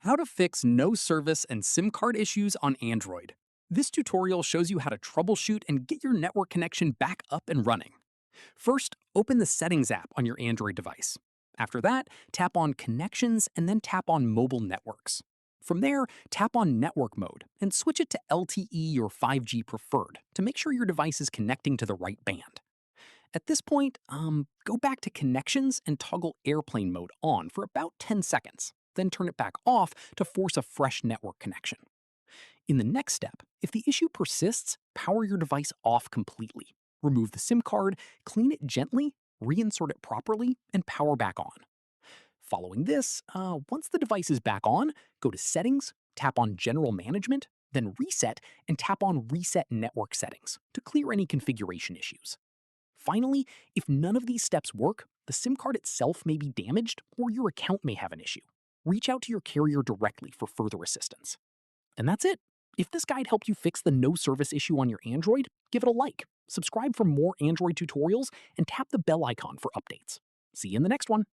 How to fix no service and SIM card issues on Android. This tutorial shows you how to troubleshoot and get your network connection back up and running. First, open the Settings app on your Android device. After that, tap on Connections and then tap on Mobile Networks. From there, tap on Network Mode and switch it to LTE or 5G preferred to make sure your device is connecting to the right band. At this point, go back to Connections and toggle Airplane Mode on for about 10 seconds, then turn it back off to force a fresh network connection. In the next step, if the issue persists, power your device off completely. Remove the SIM card, clean it gently, reinsert it properly, and power back on. Following this, once the device is back on, go to Settings, tap on General Management, then Reset, and tap on Reset Network Settings to clear any configuration issues. Finally, if none of these steps work, the SIM card itself may be damaged or your account may have an issue. Reach out to your carrier directly for further assistance. And that's it. If this guide helped you fix the no service issue on your Android, give it a like, subscribe for more Android tutorials, and tap the bell icon for updates. See you in the next one.